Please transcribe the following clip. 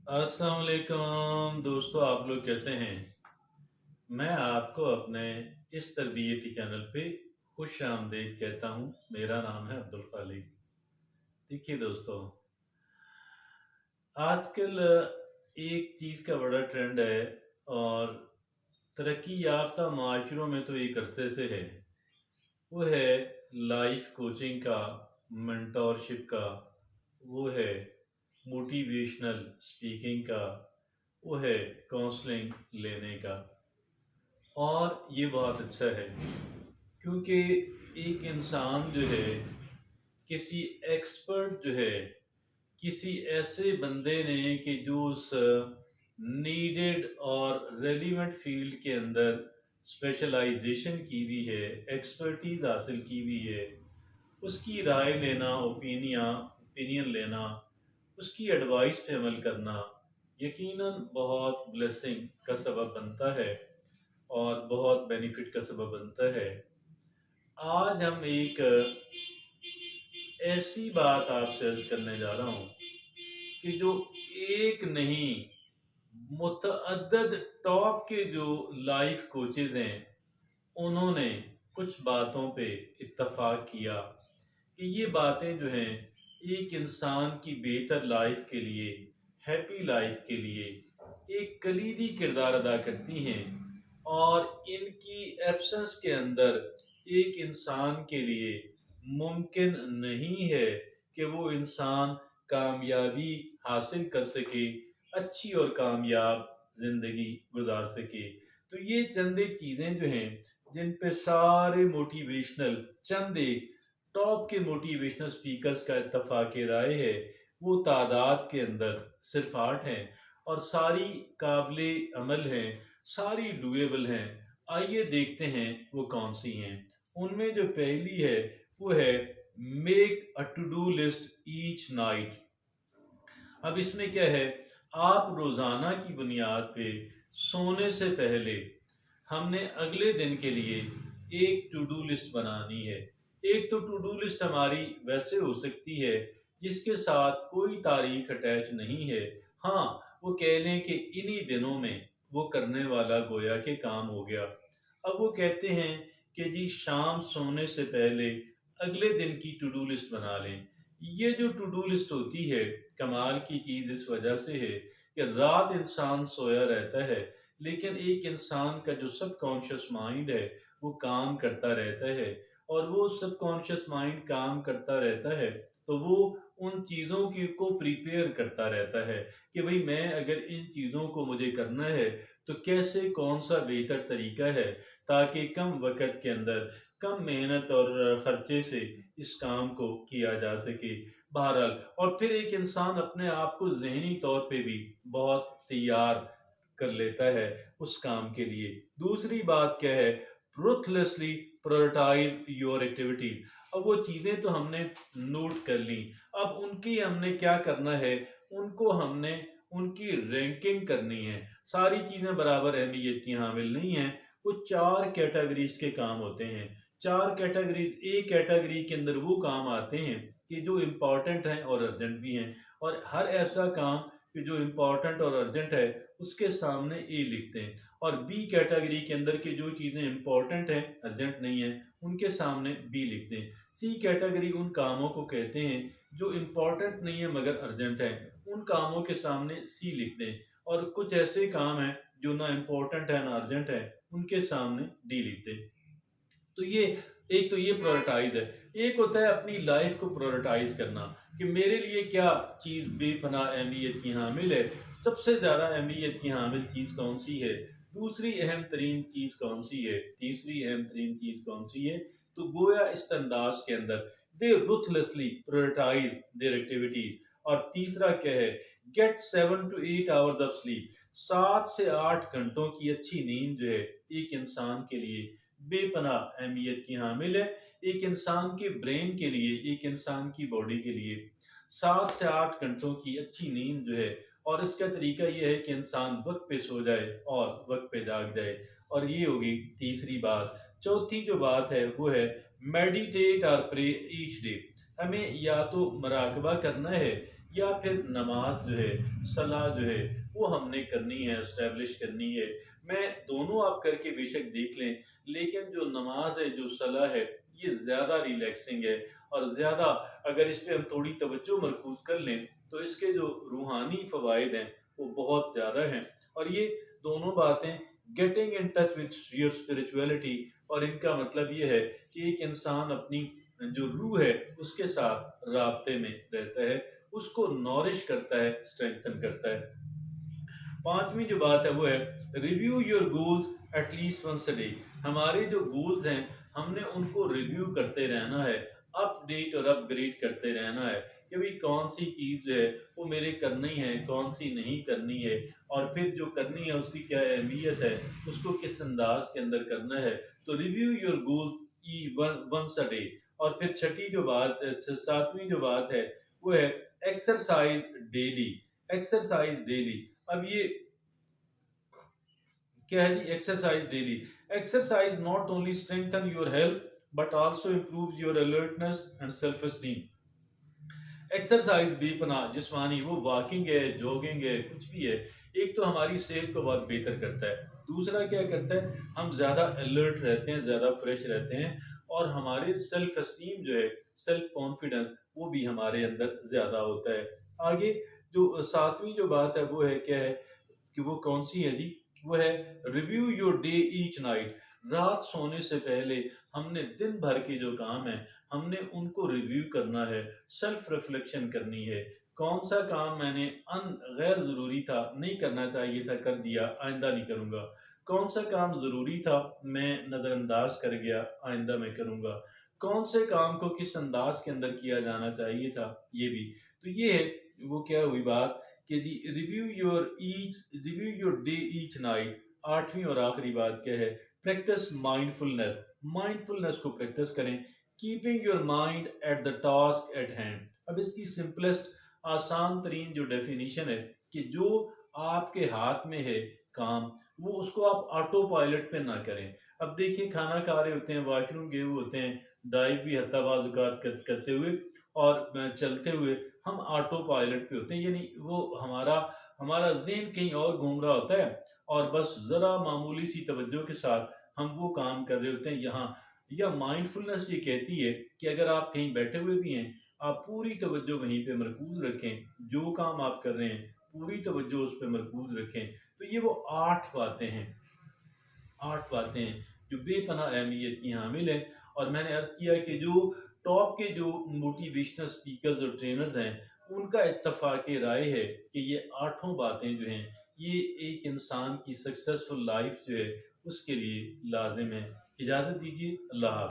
अस्सलाम वालेकुम दोस्तों, आप लोग कैसे हैं? मैं आपको अपने इस तरबियती चैनल पे खुश आमदीद कहता हूँ। मेरा नाम है अब्दुल खालिक। देखिए दोस्तों, आजकल एक चीज़ का बड़ा ट्रेंड है और तरक्की याफ्ता माशरों में तो एक अरसे से है। वो है लाइफ कोचिंग का, मेंटोरशिप का, वो है मोटिवेशनल स्पीकिंग का, वो है काउंसलिंग लेने का। और ये बहुत अच्छा है क्योंकि एक इंसान जो है किसी एक्सपर्ट जो है किसी ऐसे बंदे ने कि जो उस नीडेड और रेलिवेंट फील्ड के अंदर स्पेशलाइजेशन की हुई है, एक्सपर्टीज हासिल की हुई है, उसकी राय लेना, ओपिनियन लेना, उसकी एडवाइस पे अमल करना यकीनन बहुत ब्लेसिंग का सबब बनता है और बहुत बेनिफिट का सबब बनता है। आज हम एक ऐसी बात आपसे अर्ज करने जा रहा हूँ कि जो एक नहीं, मुतअद्दद टॉप के जो लाइफ कोचेज हैं, उन्होंने कुछ बातों पे इत्तफाक किया कि ये बातें जो हैं एक इंसान की बेहतर लाइफ के लिए, हैप्पी लाइफ के लिए एक कलीदी किरदार अदा करती हैं। और इनकी एब्सेंस के अंदर एक इंसान के लिए मुमकिन नहीं है कि वो इंसान कामयाबी हासिल कर सके, अच्छी और कामयाब जिंदगी गुजार सके। तो ये चंद एक चीज़ें जो हैं जिन पे सारे मोटिवेशनल, चंद एक टॉप के मोटिवेशनल स्पीकर्स का इत्तफाक राय है, वो तादाद के अंदर सिर्फ 8 हैं और सारी काबिले अमल हैं, सारी डुएबल हैं। आइए देखते हैं वो कौन सी हैं। उनमें जो पहली है वो है make a to do list each night. अब इसमें क्या है, आप रोजाना की बुनियाद पे सोने से पहले हमने अगले दिन के लिए एक टू डू लिस्ट बनानी है। एक तो टू डू लिस्ट हमारी वैसे हो सकती है जिसके साथ कोई तारीख अटैच नहीं है। हाँ, वो कह लें कि इन्हीं दिनों में वो करने वाला गोया के काम हो गया। अब वो कहते हैं कि जी शाम सोने से पहले अगले दिन की टू डू लिस्ट बना लें। ये जो टू डू लिस्ट होती है, कमाल की चीज़ इस वजह से है कि रात इंसान सोया रहता है लेकिन एक इंसान का जो सबकॉन्शियस माइंड है वो काम करता रहता है। और वो सबकॉन्शियस माइंड काम करता रहता है तो वो उन चीज़ों की को प्रिपेयर करता रहता है कि भाई मैं अगर इन चीज़ों को मुझे करना है तो कैसे, कौन सा बेहतर तरीका है ताकि कम वक़्त के अंदर, कम मेहनत और खर्चे से इस काम को किया जा सके। बहरहाल, और फिर एक इंसान अपने आप को ज़हनी तौर पे भी बहुत तैयार कर लेता है उस काम के लिए। दूसरी बात क्या है, रूथलेसली प्रायोरिटाइज योर एक्टिविटी। अब वो चीज़ें तो हमने नोट कर ली, अब उनकी हमने क्या करना है, उनको हमने उनकी रैंकिंग करनी है। सारी चीज़ें बराबर अहमियत की हामिल नहीं हैं। वो 4 कैटेगरीज के काम होते हैं। 4 कैटेगरीज, एक कैटेगरी के अंदर वो काम आते हैं कि जो इम्पोर्टेंट हैं और अर्जेंट भी हैं, और हर ऐसा काम कि जो इम्पोर्टेंट और अर्जेंट है उसके सामने ए लिखते हैं। और बी कैटेगरी के अंदर की जो चीज़ें इम्पोर्टेंट हैं, अर्जेंट नहीं है, उनके सामने बी लिखते हैं। सी कैटेगरी उन कामों को कहते हैं जो इम्पोर्टेंट नहीं है मगर अर्जेंट है, उन कामों के सामने सी लिखते हैं। और कुछ ऐसे काम हैं जो ना इम्पोर्टेंट है ना अर्जेंट है, उनके सामने डी लिखते हैं। तो ये एक तो ये प्रायोरिटाइज है। एक होता है अपनी लाइफ को प्रायोरिटाइज करना कि मेरे लिए क्या चीज़ बेपनाह अहमियत की हामिल है, सबसे ज़्यादा अहमियत की हामिल चीज़ कौन सी है, दूसरी अहम तरीन चीज़ कौन सी है, तीसरी अहम तरीन चीज़ कौन सी है। तो गोया इस अंदाज के अंदर they ruthlessly prioritise their activity. और तीसरा क्या है, get 7 to 8 hours of sleep. 7 से 8 घंटों की अच्छी नींद जो है एक इंसान के लिए बेपनाह अहमियत की हामिल है। एक इंसान के ब्रेन के लिए, एक इंसान की बॉडी के लिए 7 से 8 घंटों की अच्छी नींद जो है, और इसका तरीका ये है कि इंसान वक्त पे सो जाए और वक्त पे जाग जाए। और ये होगी तीसरी बात। चौथी जो बात है वो है मेडिटेट और प्रे ईच डे। हमें या तो मराकबा करना है या फिर नमाज जो है, सलाह जो है, वो हमने करनी है, एस्टेब्लिश करनी है। मैं दोनों आप करके बेशक देख लें, लेकिन जो नमाज है, जो सलाह है, ये ज़्यादा रिलैक्सिंग है और ज़्यादा अगर इस पे हम थोड़ी तवज्जो मरकूज़ कर लें, तो इसके जो रूहानी फ़वाइद हैं, वो बहुत ज़्यादा हैं। और ये दोनों बातें getting in touch with your spirituality, और इनका मतलब ये है कि एक इंसान अपनी जो रूह है, उसके साथ राब्ते में रहता है, उसको नॉरिश करता है, स्ट्रेंथन करता है। पांचवी जो बात है वो है review your goals at least once a day. हमारे जो गोल्स हैं, हमने उनको रिव्यू करते रहना है, अपडेट और अपग्रेड करते रहना है कि भाई कौन सी चीज़ जो है वो मेरे करनी है, कौन सी नहीं करनी है, और फिर जो करनी है उसकी क्या अहमियत है, उसको किस अंदाज के अंदर करना है। तो review your goals once a day. और फिर छठी जो बात, सातवीं जो बात है वो है एक्सरसाइज डेली। एक्सरसाइज डेली, अब ये क्या है जी? Exercise daily. Exercise not only strengthen your health but also improves your alertness and self esteem. Exercise बेपनाह जिस्मानी, वो वॉकिंग है, जॉगिंग है, कुछ भी है, एक तो हमारी सेहत को बहुत बेहतर करता है, दूसरा क्या करता है, हम ज़्यादा अलर्ट रहते हैं, ज़्यादा फ्रेश रहते हैं, और हमारे सेल्फ एस्टीम जो है, सेल्फ कॉन्फिडेंस, वो भी हमारे अंदर ज़्यादा होता है। आगे जो सातवीं जो बात है वो है क्या है कि वो कौन सी है जी? वो है review your day each night. रात सोने से पहले हमने दिन भर के जो काम है, हमने उनको रिव्यू करना है, सेल्फ रिफ्लेक्शन करनी है। कौन सा काम मैंने गैर ज़रूरी था, नहीं करना चाहिए था, कर दिया, आइंदा नहीं करूँगा। कौन सा काम ज़रूरी था, मैं नज़रअंदाज कर गया, आइंदा मैं करूँगा। कौन से काम को किस अंदाज के अंदर किया जाना चाहिए था, ये भी। तो ये है, वो क्या हुई बात कि जी review your day each night. आठवीं और आखिरी बात क्या है? Practice mindfulness. माइंडफुलनेस को प्रैक्टिस करें, keeping your mind at the task at hand. अब इसकी सिंपलेस्ट, आसान तरीन जो डेफिनेशन है कि जो आपके हाथ में है काम, वो उसको आप ऑटो पायलट पे ना करें। अब देखिए, खाना खा रहे होते हैं, वॉशरूम गए हुए होते हैं, ड्राइव भी हत्ताबाजुकात करते हुए और चलते हुए हम ऑटो पायलट पे होते हैं, यानी वो हमारा हमारा ज़हन कहीं और घूम रहा होता है, और बस ज़रा मामूली सी तवज्जो के साथ हम वो काम कर रहे होते हैं यहाँ। या माइंडफुलनेस ये कहती है कि अगर आप कहीं बैठे हुए भी हैं, आप पूरी तवज्जो वहीं पे मरकूज़ रखें, जो काम आप कर रहे हैं, पूरी तवज्जो उस पे मरकूज़ रखें। तो ये वो 8 बातें हैं, 8 बातें हैं जो बेपनाह अहमियत की हामिल हैं। और मैंने अर्ज़ किया कि जो टॉप के जो मोटिवेशनल स्पीकर्स और ट्रेनर्स हैं, उनका इत्तफ़ाक़ राय है कि ये आठों बातें जो हैं, ये एक इंसान की सक्सेसफुल लाइफ जो है, उसके लिए लाज़िम है। इजाज़त दीजिए, अल्लाह हाफ़िज़।